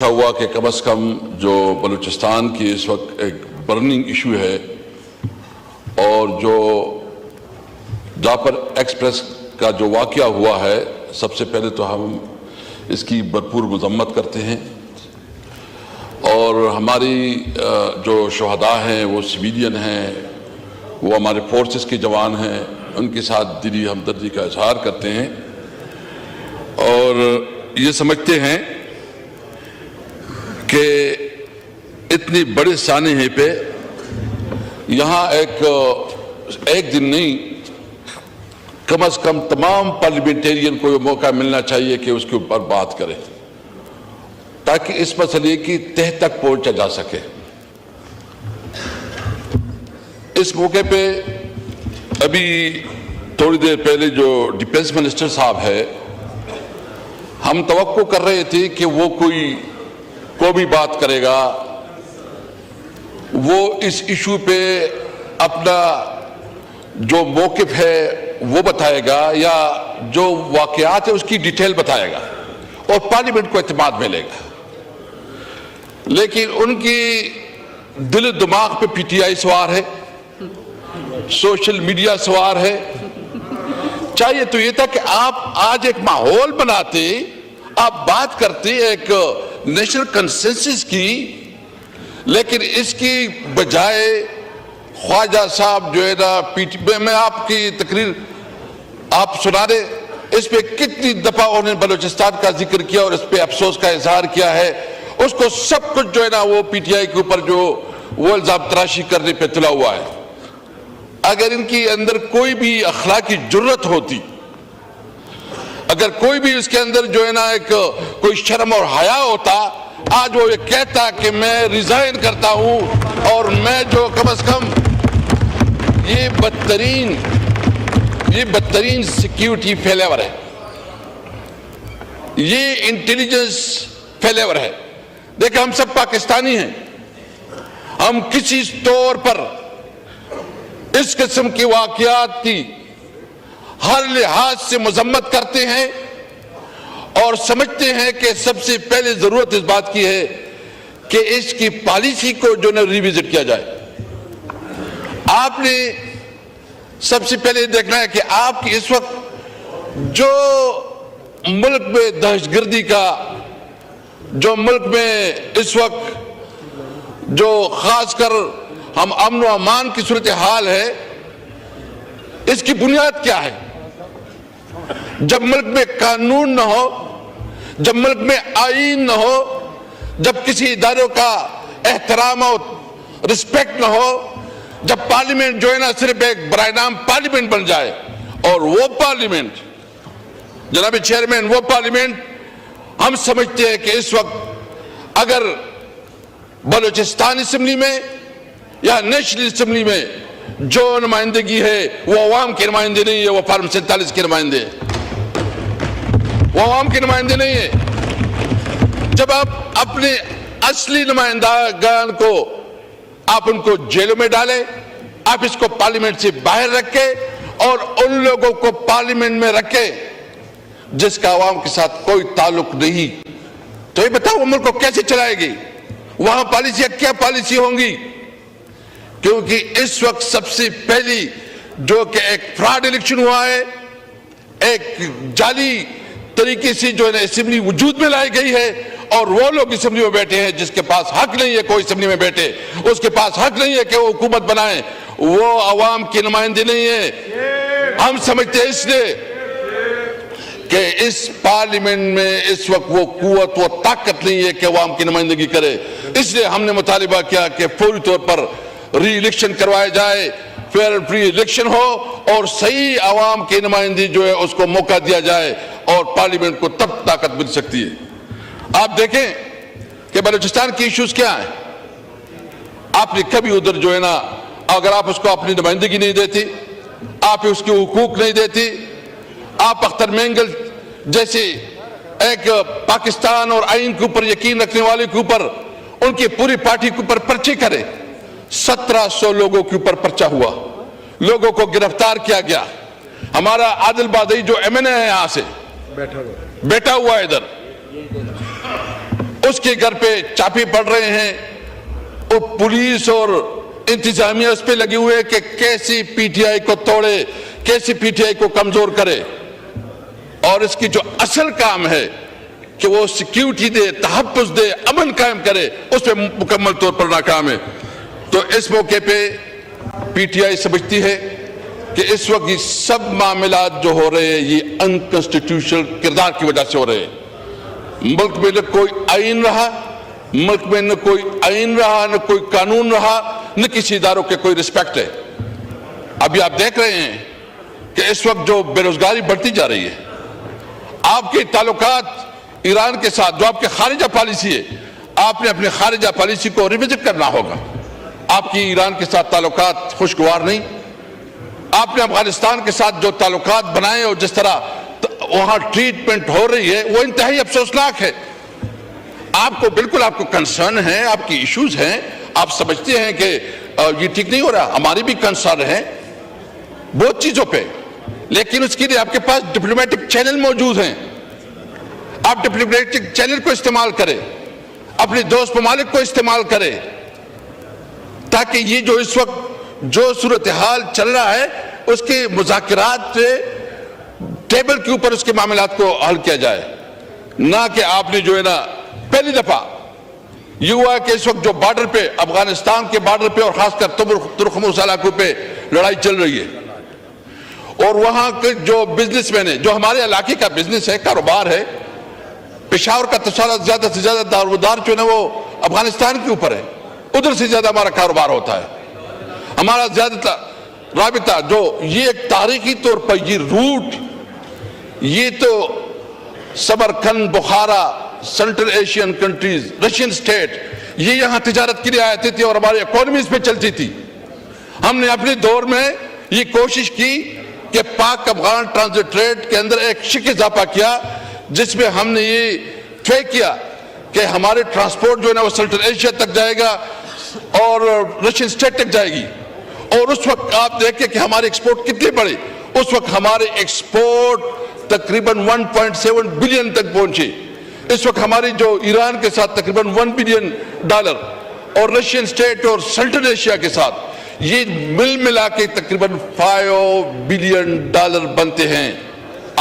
ہوا کہ کم از کم جو بلوچستان کی اس وقت ایک برننگ ایشو ہے اور جو جعفر ایکسپریس کا جو واقعہ ہوا ہے، سب سے پہلے تو ہم اس کی بھرپور مذمت کرتے ہیں اور ہماری جو شہداء ہیں وہ سویلین ہیں، وہ ہمارے فورسز کے جوان ہیں، ان کے ساتھ دلی ہمدردی کا اظہار کرتے ہیں اور یہ سمجھتے ہیں کہ اتنی بڑے سانحے پہ یہاں ایک دن نہیں، کم از کم تمام پارلیمنٹیرین کو یہ موقع ملنا چاہیے کہ اس کے اوپر بات کرے تاکہ اس مسئلے کی تہ تک پہنچا جا سکے۔ اس موقع پہ ابھی تھوڑی دیر پہلے جو ڈیفنس منسٹر صاحب ہے، ہم توقع کر رہے تھے کہ وہ کوئی بھی بات کرے گا، وہ اس ایشو پہ اپنا جو موقف ہے وہ بتائے گا یا جو واقعات ہے اس کی ڈیٹیل بتائے گا اور پارلیمنٹ کو اعتماد ملے گا، لیکن ان کی دل و دماغ پہ پی ٹی آئی سوار ہے، سوشل میڈیا سوار ہے۔ چاہیے تو یہ تھا کہ آپ آج ایک ماحول بناتے، آپ بات کرتے ایک نیشنل کنسنسس کی، لیکن اس کی بجائے خواجہ صاحب جو ہے نا میں آپ کی تقریر آپ سنا دے، اس پہ کتنی دفعہ انہوں نے بلوچستان کا ذکر کیا اور اس پہ افسوس کا اظہار کیا ہے، اس کو سب کچھ جو ہے نا وہ پی ٹی آئی کے اوپر جو وہ الزام تراشی کرنے پہ تلا ہوا ہے۔ اگر ان کی اندر کوئی بھی اخلاقی جرت ہوتی، اگر کوئی بھی اس کے اندر جو ہے نا ایک کوئی شرم اور حیا ہوتا، آج وہ یہ کہتا کہ میں ریزائن کرتا ہوں اور میں جو کم از کم یہ بدترین سیکیورٹی فیلیور ہے، یہ انٹیلیجنس فیلیور ہے۔ دیکھیں ہم سب پاکستانی ہیں، ہم کسی طور پر اس قسم کے واقعات کی ہر لحاظ سے مذمت کرتے ہیں اور سمجھتے ہیں کہ سب سے پہلے ضرورت اس بات کی ہے کہ اس کی پالیسی کو جو ہے ریویزٹ کیا جائے۔ آپ نے سب سے پہلے دیکھنا ہے کہ آپ کی اس وقت جو ملک میں دہشت گردی کا، جو ملک میں اس وقت جو خاص کر ہم امن و امان کی صورتحال ہے، اس کی بنیاد کیا ہے؟ جب ملک میں قانون نہ ہو، جب ملک میں آئین نہ ہو، جب کسی اداروں کا احترام اور رسپیکٹ نہ ہو، جب پارلیمنٹ جو ہے نا صرف ایک برائے نام پارلیمنٹ بن جائے، اور وہ پارلیمنٹ جناب چیئرمین، وہ پارلیمنٹ ہم سمجھتے ہیں کہ اس وقت اگر بلوچستان اسمبلی میں یا نیشنل اسمبلی میں جو نمائندگی ہے وہ عوام کی نمائندے نہیں ہے، وہ فارم 47 کے نمائندے، وہ عوام کے نمائندے نہیں ہے۔ جب آپ اپنے اصلی نمائندگان کو آپ ان کو جیلوں میں ڈالیں، آپ اس کو پارلیمنٹ سے باہر رکھیں اور ان لوگوں کو پارلیمنٹ میں رکھیں جس کا عوام کے ساتھ کوئی تعلق نہیں، تو یہ بتاؤ وہ ملک کو کیسے چلائے گی؟ وہاں پالیسیاں کیا پالیسی ہوں گی؟ کیونکہ اس وقت سب سے پہلی جو کہ ایک فراڈ الیکشن ہوا ہے، ایک جعلی طریقے سے جو ہے اسمبلی وجود میں لائی گئی ہے اور وہ لوگ اسمبلی میں بیٹھے ہیں جس کے پاس حق نہیں ہے کوئی اسمبلی میں بیٹھے، اس کے پاس حق نہیں ہے کہ وہ حکومت بنائیں، وہ عوام کے نمائندے نہیں ہیں۔ ہم سمجھتے ہیں اس لیے کہ اس پارلیمنٹ میں اس وقت وہ قوت، وہ طاقت نہیں ہے کہ عوام کی نمائندگی کرے، اس لیے ہم نے مطالبہ کیا کہ فوری طور پر ری الیکشن کروائے جائے، فیئر فری الیکشن ہو اور صحیح عوام کی نمائندگی جو ہے اس کو موقع دیا جائے اور پارلیمنٹ کو تب طاقت مل سکتی ہے۔ آپ دیکھیں کہ بلوچستان کی ایشوز کیا ہیں، آپ نے کبھی ادھر جو ہے نا اگر آپ اس کو اپنی نمائندگی نہیں دیتی، آپ اس کے حقوق نہیں دیتی، آپ اختر مینگل جیسے ایک پاکستان اور آئین کے اوپر یقین رکھنے والے کے اوپر ان کی پوری پارٹی کے اوپر پرچے کرے، 1700 لوگوں کے اوپر پرچہ ہوا، لوگوں کو گرفتار کیا گیا۔ ہمارا عادل بادئی جو ایم این اے ہے یہاں سے بیٹھا ہوا ہے ادھر، اس کے گھر پہ چاپے پڑ رہے ہیں، اور پولیس اور انتظامیہ اس پہ لگے ہوئے کہ کیسی پی ٹی آئی کو توڑے، کیسی پی ٹی آئی کو کمزور کرے، اور اس کی جو اصل کام ہے کہ وہ سیکیورٹی دے، تحفظ دے، امن قائم کرے، اس پہ مکمل طور پر ناکام ہے۔ تو اس موقع پہ پی ٹی آئی سمجھتی ہے کہ اس وقت یہ سب معاملات جو ہو رہے ہیں یہ انکانسٹیٹیوشنل کردار کی وجہ سے ہو رہے ہیں۔ ملک میں نہ کوئی آئین رہا، ملک میں نہ کوئی آئین رہا، نہ کوئی قانون رہا، نہ کسی اداروں کے کوئی رسپیکٹ ہے۔ ابھی آپ دیکھ رہے ہیں کہ اس وقت جو بے روزگاری بڑھتی جا رہی ہے، آپ کے تعلقات ایران کے ساتھ، جو آپ کے خارجہ پالیسی ہے، آپ نے اپنے خارجہ پالیسی کو ریوزٹ کرنا ہوگا۔ آپ کی ایران کے ساتھ تعلقات خوشگوار نہیں، آپ نے افغانستان کے ساتھ جو تعلقات بنائے اور جس طرح وہاں ٹریٹمنٹ ہو رہی ہے وہ انتہائی افسوسناک ہے۔ آپ کو بالکل آپ کو کنسرن ہے، آپ کی ایشوز ہیں، آپ سمجھتے ہیں کہ یہ ٹھیک نہیں ہو رہا، ہماری بھی کنسرن ہے بہت چیزوں پہ، لیکن اس کے لیے آپ کے پاس ڈپلومیٹک چینل موجود ہیں۔ آپ ڈپلومیٹک چینل کو استعمال کریں، اپنے دوست ممالک کو استعمال کریں، تاکہ یہ جو اس وقت جو صورتحال چل رہا ہے اس کے مذاکرات سے ٹیبل کے اوپر اس کے معاملات کو حل کیا جائے، نہ کہ آپ نے جو ہے نا پہلی دفعہ یہ ہوا ہے کہ اس وقت جو بارڈر پہ، افغانستان کے بارڈر پہ اور خاص کر ترکمن علاقوں پہ لڑائی چل رہی ہے، اور وہاں کے جو بزنس مین ہیں، جو ہمارے علاقے کا بزنس ہے، کاروبار ہے، پشاور کا تصالہ زیادہ سے زیادہ دار جو ہے نا وہ افغانستان کے اوپر ہے، ادھر سے زیادہ ہمارا کاروبار ہوتا ہے، ہمارا زیادہ رابطہ جو یہ ایک تاریخی طور پر یہ روٹ، یہ تو Samarkand, Bukhara, central Asian countries, Russian state, یہ یہاں تجارت کے لیے آتی تھی اور ہماری اکانومیز پہ چلتی تھی۔ ہم نے اپنے دور میں یہ کوشش کی کہ پاک افغان ٹرانزٹ ٹریڈ کے اندر ایک شک اضافہ کیا، جس میں ہم نے یہ طے کیا کہ ہمارے ٹرانسپورٹ جو ہے نا وہ سینٹرل ایشیا تک جائے گا اور رشین سٹیٹ تک جائے گی، اور اس وقت آپ دیکھیں کہ ہمارے ایکسپورٹ کتنے بڑے، اس وقت ہمارے ایکسپورٹ تقریباً 1.7 بلین تک پہنچے۔ اس وقت ہماری جو ایران کے ساتھ تقریباً $1 بلین اور رشین سٹیٹ اور سینٹرل ایشیا کے ساتھ یہ مل ملا کے تقریباً $5 بلین بنتے ہیں۔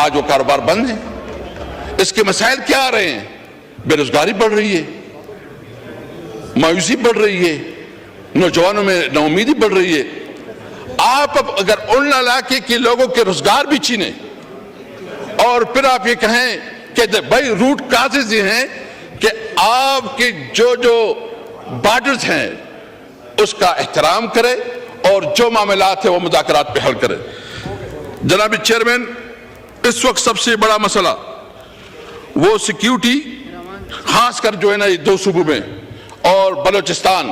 آج وہ کاروبار بند ہے۔ اس کے مسائل کیا آ رہے ہیں؟ بے روزگاری بڑھ رہی ہے، مایوسی بڑھ رہی ہے، نوجوانوں میں ناامیدی بڑھ رہی ہے۔ آپ اب اگر ان علاقے کے لوگوں کے روزگار بھی چھینے اور پھر آپ یہ کہیں کہ بھائی روٹ کازز یہ ہیں کہ آپ کے جو بارڈرز ہیں اس کا احترام کرے اور جو معاملات ہیں وہ مذاکرات پہ حل کرے۔ جناب چیئرمین، اس وقت سب سے بڑا مسئلہ وہ سیکیورٹی، خاص کر جو ہے نا یہ دو صوبوں میں اور بلوچستان،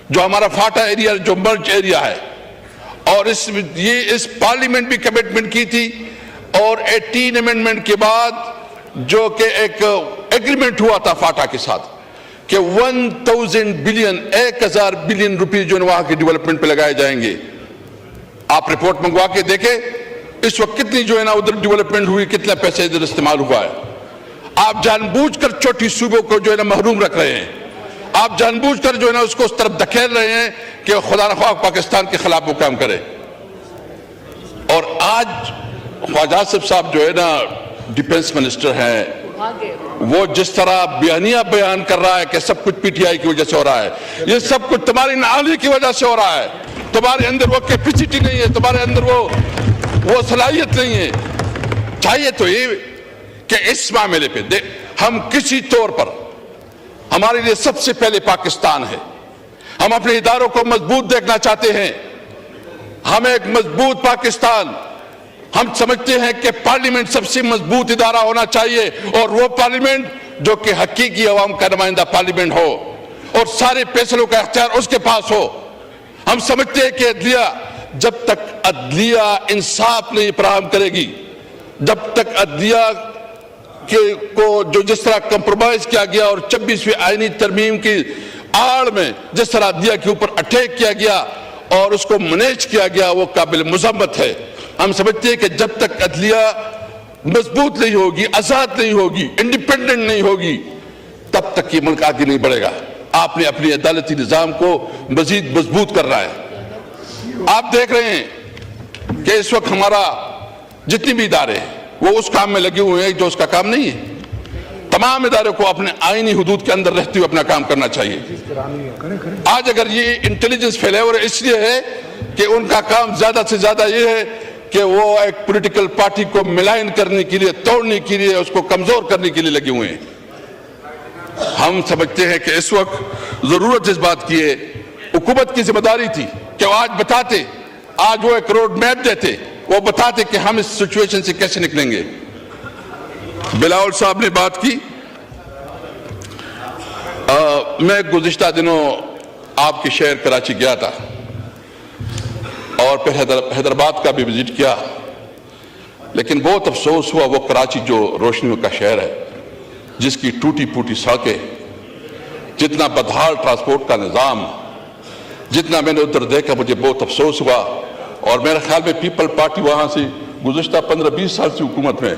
جو ہمارا فاٹا ایریا جو مرج ایریا ہے، اور اس پارلیمنٹ بھی کمٹمنٹ کی تھی، اور 18 امینڈمنٹ کے بعد جو کہ ایک ایگریمنٹ ہوا تھا فاٹا کے ساتھ کہ 1000 بلین روپیز جو وہاں کی ڈیولپمنٹ پہ لگائے جائیں گے۔ آپ رپورٹ منگوا کے دیکھیں اس وقت کتنی جو ہے نا ادھر ڈیولپمنٹ ہوئی، کتنا پیسے ادھر استعمال ہوا ہے۔ آپ جان بوجھ کر چھوٹی صوبوں کو جو ہے نا محروم رکھ رہے ہیں، آپ جان بوجھ کر جو ہے نا اس کو اس طرف دھکیل رہے ہیں کہ خدا نخواہ پاکستان کے خلاف وہ کام کرے۔ اور آج خواجہ صاحب جو ہے نا ڈیفنس منسٹر ہیں، وہ جس طرح بیانیہ بیان کر رہا ہے کہ سب کچھ پی ٹی آئی کی وجہ سے ہو رہا ہے، یہ سب کچھ تمہاری نااہلی کی وجہ سے ہو رہا ہے، تمہارے اندر وہ کیپیسٹی نہیں ہے، تمہارے اندر وہ صلاحیت نہیں ہے۔ چاہیے تو یہ کہ اس معاملے پہ ہم کسی طور پر، ہمارے لیے سب سے پہلے پاکستان ہے، ہم اپنے اداروں کو مضبوط دیکھنا چاہتے ہیں، ہمیں ایک مضبوط پاکستان، ہم سمجھتے ہیں کہ پارلیمنٹ سب سے مضبوط ادارہ ہونا چاہیے، اور وہ پارلیمنٹ جو کہ حقیقی عوام کا نمائندہ پارلیمنٹ ہو اور سارے فیصلوں کا اختیار اس کے پاس ہو۔ ہم سمجھتے ہیں کہ عدلیہ، جب تک عدلیہ انصاف نہیں فراہم کرے گی، جب تک عدلیہ کو جو جس طرح کمپرومائز کیا گیا اور 26ویں آئینی ترمیم کی آڑ میں جس طرح عدلیہ کے اوپر اٹیک کیا گیا اور اس کو مینیج کیا گیا، وہ قابل مذمت ہے۔ ہم سمجھتے ہیں کہ جب تک عدلیہ مضبوط نہیں ہوگی، آزاد نہیں ہوگی، انڈیپینڈنٹ نہیں ہوگی، تب تک یہ ملک آگے نہیں بڑھے گا. آپ نے اپنی عدالتی نظام کو مزید مضبوط کرنا ہے. آپ دیکھ رہے ہیں کہ اس وقت ہمارا جتنی بھی ادارے ہیں وہ اس کام میں لگے ہوئے ہیں جو اس کا کام نہیں ہے. تمام اداروں کو اپنے آئینی حدود کے اندر رہتے ہوئے اپنا کام کرنا چاہیے. آج اگر یہ انٹیلیجنس فیلیور اس لیے ہے کہ ان کا کام زیادہ سے زیادہ یہ ہے کہ وہ ایک پولیٹیکل پارٹی کو ملائن کرنے کے لیے, توڑنے کے لیے, اس کو کمزور کرنے کے لیے لگے ہوئے ہیں. ہم سمجھتے ہیں کہ اس وقت ضرورت اس بات کی ہے, حکومت کی ذمہ داری تھی کہ وہ آج بتاتے, آج وہ ایک روڈ میپ دیتے, وہ بتاتے کہ ہم اس سچویشن سے کیسے نکلیں گے. بلاول صاحب نے بات کی. میں گزشتہ دنوں آپ کے شہر کراچی گیا تھا اور پھر حیدرآباد کا بھی وزٹ کیا, لیکن بہت افسوس ہوا وہ کراچی جو روشنیوں کا شہر ہے, جس کی ٹوٹی پھوٹی سڑکیں, جتنا بدحال ٹرانسپورٹ کا نظام, جتنا میں نے ادھر دیکھا مجھے بہت افسوس ہوا. اور میرے خیال میں پیپل پارٹی وہاں سے گزشتہ 15-20 سال سے حکومت میں,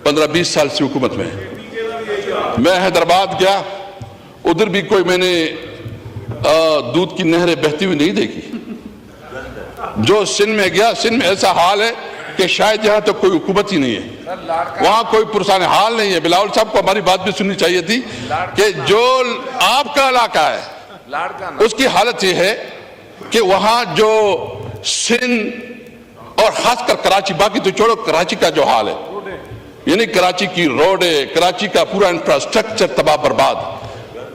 15-20 سال سے حکومت میں. میں حیدرآباد گیا, ادھر بھی کوئی میں نے دودھ کی نہریں بہتی ہوئی نہیں دیکھی. جو سندھ میں گیا, سندھ میں ایسا حال ہے کہ شاید یہاں تو کوئی حکومت ہی نہیں ہے, وہاں کوئی پرسان حال نہیں ہے. بلاول صاحب کو ہماری بات بھی سننی چاہیے تھی کہ جو آپ کا علاقہ ہے اس کی حالت یہ ہے کہ وہاں جو سندھ اور خاص کر کراچی, باقی تو چھوڑو, کراچی کا جو حال ہے, یعنی کراچی کی روڈیں, کراچی کا پورا انفراسٹرکچر تباہ برباد.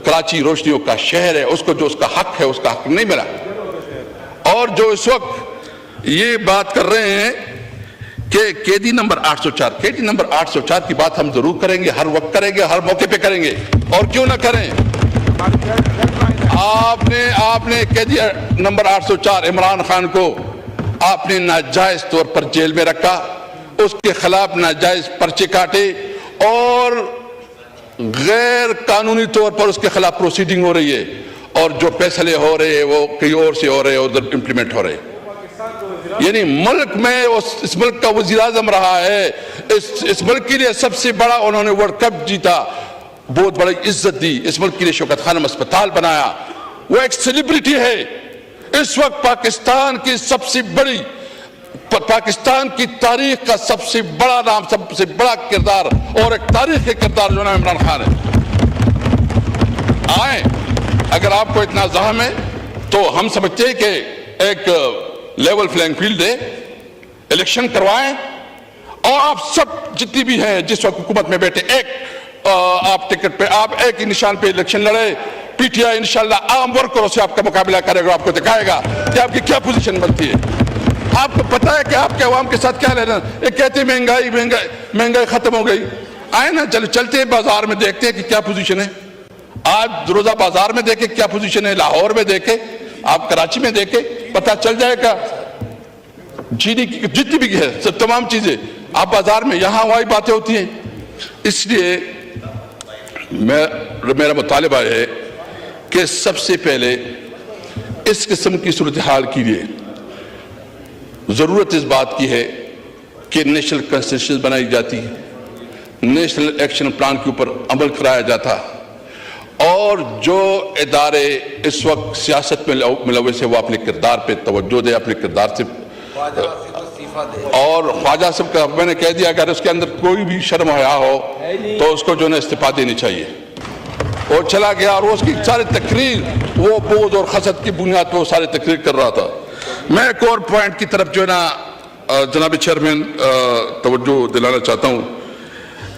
کراچی روشنیوں کا شہر ہے, اس کو جو اس کا حق ہے اس کا حق نہیں ملا. اور جو اس وقت یہ بات کر رہے ہیں کہ قیدی نمبر 804, قیدی نمبر 804 کی بات ہم ضرور کریں گے, ہر وقت کریں گے, ہر موقع پہ کریں گے, اور کیوں نہ کریں. آپ نے قیدی نمبر 804 عمران خان کو آپ نے ناجائز طور پر جیل میں رکھا, اس کے خلاف ناجائز پرچے کاٹے اور غیر قانونی طور پر اس کے خلاف پروسیڈنگ ہو رہی ہے, اور جو فیصلے ہو رہے ہیں وہ کہیں اور سے ہو رہے ہیں, ادھر امپلیمنٹ ہو رہے ہیں. یعنی ملک میں اس ملک کا وزیر اعظم رہا ہے, اس ملک کے لیے سب سے بڑا انہوں نے ورلڈ کپ جیتا, بہت بڑی عزت دی, اس ملک کے لیے شوکت خانم اسپتال بنایا, وہ ایک سیلیبریٹی ہے. اس وقت پاکستان کی سب سے بڑی, پاکستان کی تاریخ کا سب سے بڑا نام, سب سے بڑا کردار اور ایک تاریخی کردار جو نام عمران خان ہے. آئیں, اگر آپ کو اتنا زحم ہے تو ہم سمجھتے ہیں کہ ایک لیول فلینگ فیلڈ دے, الیکشن کروائیں, اور آپ سب جتنی بھی ہیں جس وقت حکومت میں بیٹھے, ایک آپ ٹکٹ پہ, آپ ایک ہی نشان پہ الیکشن لڑے. پی ٹی آئی انشاءاللہ عام ورکروں سے آپ کا مقابلہ کرے گا, آپ کو دکھائے گا کہ آپ کی کیا پوزیشن بنتی ہے. آپ کو پتا ہے کہ آپ کے عوام کے ساتھ کیا لینا. ایک کہتے ہیں مہنگائی ختم ہو گئی. آئے نا, چلتے ہیں بازار میں, دیکھتے ہیں کہ کیا پوزیشن ہے. آج روزہ بازار میں دیکھیں کیا پوزیشن ہے, لاہور میں دیکھیں, آپ کراچی میں دیکھیں, پتہ چل جائے گا. چینی کی جتنی بھی ہے سب تمام چیزیں آپ بازار میں, یہاں وہی باتیں ہوتی ہیں. اس لیے میرا مطالبہ ہے کہ سب سے پہلے اس قسم کی صورتحال کے لیے ضرورت اس بات کی ہے کہ نیشنل کانسٹیٹیوشن بنائی جاتی, نیشنل ایکشن پلان کے اوپر عمل کرایا جاتا, اور جو ادارے اس وقت سیاست میں ملوث ہیں وہ اپنے کردار پہ توجہ دے, اپنے کردار سے. اور خواجہ صاحب کا میں نے کہہ دیا اگر اس کے اندر کوئی بھی شرم حیا ہو تو اس کو جو ہے استعفا دینی چاہیے. اور چلا گیا اور اس کی ساری تقریر وہ بغض اور حسد کی بنیاد پہ وہ ساری تقریر کر رہا تھا. میں ایک اور پوائنٹ کی طرف جو ہے نا جناب چیئرمین توجہ دلانا چاہتا ہوں.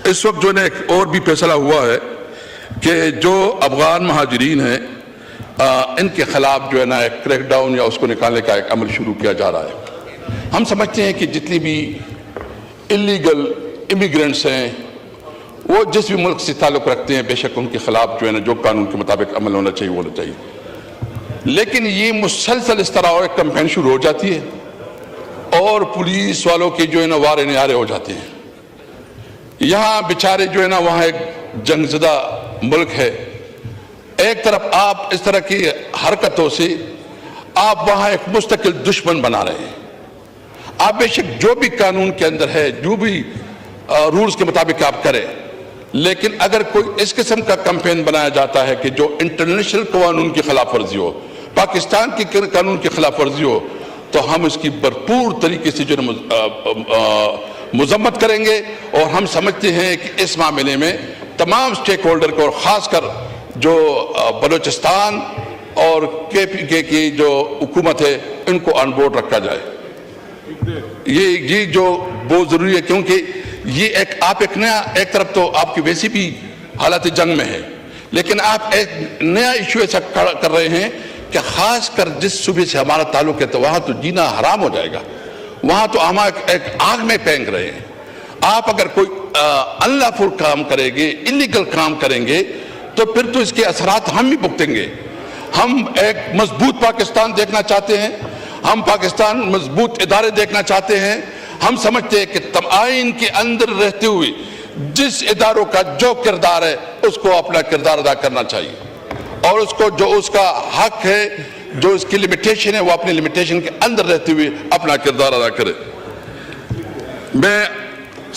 اس وقت جو ہے ایک اور بھی فیصلہ ہوا ہے کہ جو افغان مہاجرین ہیں ان کے خلاف جو ہے نا ایک کریک ڈاؤن یا اس کو نکالنے کا ایک عمل شروع کیا جا رہا ہے. ہم سمجھتے ہیں کہ جتنی بھی اللیگل امیگرینٹس ہیں وہ جس بھی ملک سے تعلق رکھتے ہیں بے شک ان کے خلاف جو ہے نا جو قانون کے مطابق عمل ہونا چاہیے وہ ہونا چاہیے. لیکن یہ مسلسل اس طرح ایک کمپین شروع ہو جاتی ہے اور پولیس والوں کے جو ہے نا وارے نعارے ہو جاتے ہیں. یہاں بیچارے جو ہے نا وہاں ایک جنگ زدہ ملک ہے, ایک طرف آپ اس طرح کی حرکتوں سے آپ وہاں ایک مستقل دشمن بنا رہے ہیں. آپ بے شک جو بھی قانون کے اندر ہے جو بھی رولز کے مطابق آپ کریں, لیکن اگر کوئی اس قسم کا کمپین بنایا جاتا ہے کہ جو انٹرنیشنل قانون کی خلاف ورزی ہو، پاکستان کی قانون کی خلاف ورزی ہو، تو ہم اس کی بھرپور طریقے سے جو مذمت کریں گے. اور ہم سمجھتے ہیں کہ اس معاملے میں تمام سٹیک ہولڈر کو، اور خاص کر جو بلوچستان اور کے پی کے کی جو حکومت ہے، ان کو آن بورڈ رکھا جائے. یہ جو بہت ضروری ہے، کیونکہ یہ آپ ایک نیا، ایک طرف تو آپ کی ویسی بھی حالت جنگ میں ہے، لیکن آپ ایک نیا ایشو ایسا کر رہے ہیں کہ خاص کر جس صوبے سے ہمارا تعلق ہے تو وہاں تو جینا حرام ہو جائے گا، وہاں تو ہم ایک آگ میں پھینک رہے ہیں. آپ اگر کوئی انلافل کام کریں گے، انلیگل کام کریں گے، تو پھر تو اس کے اثرات ہم بھی بھگتیں گے. ہم ایک مضبوط پاکستان دیکھنا چاہتے ہیں، ہم پاکستان مضبوط ادارے دیکھنا چاہتے ہیں. ہم سمجھتے ہیں کہ آئین کے اندر رہتے ہوئے جس اداروں کا جو کردار ہے اس کو اپنا کردار ادا کرنا چاہیے، اور اس کو جو اس کا حق ہے، جو اس کی لمیٹیشن ہے، وہ اپنی لمیٹیشن کے اندر رہتے ہوئے اپنا کردار ادا کرے. میں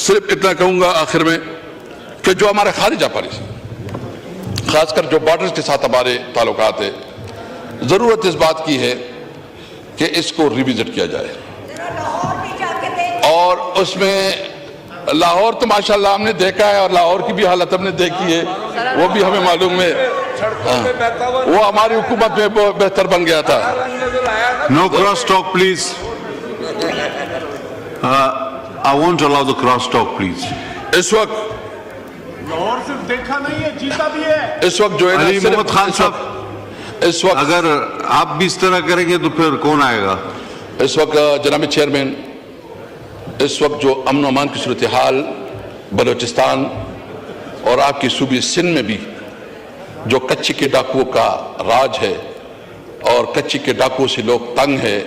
صرف اتنا کہوں گا آخر میں کہ جو ہمارے خارجہ پالیسی، خاص کر جو بارڈرز کے ساتھ ہمارے تعلقات ہیں، ضرورت اس بات کی ہے کہ اس کو ریوزٹ کیا جائے. اور اس میں لاہور تو ماشاءاللہ ہم نے دیکھا ہے، اور لاہور کی بھی حالت ہم نے دیکھی ہے، وہ بھی ہمیں معلوم ہے، وہ ہماری حکومت میں بہتر بن گیا تھا. No cross talk, please. I won't allow the cross talk, please. اس وقت لاہور صرف دیکھا نہیں ہے، جیتا بھی ہے. اس وقت جو ہے علی نا، محمد خان صاحب، اس وقت اگر آپ بھی اس طرح کریں گے تو پھر کون آئے گا؟ اس وقت جناب چیئرمین، اس وقت جو امن و امان کی صورتحال بلوچستان اور آپ کی صوبے سندھ میں بھی جو کچی کے ڈاکوؤں کا راج ہے، اور کچی کے ڈاکوؤں سے لوگ تنگ ہے،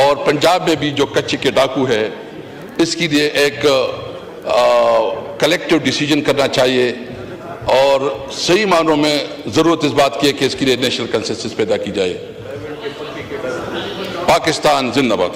اور پنجاب میں بھی جو کچی کے ڈاکو ہے، اس کے لیے ایک کلیکٹیو ڈیسیجن کرنا چاہیے. اور صحیح معنوں میں ضرورت اس بات کی ہے کہ اس کے لیے نیشنل کنسنسس پیدا کی جائے. پاکستان زندہ باد.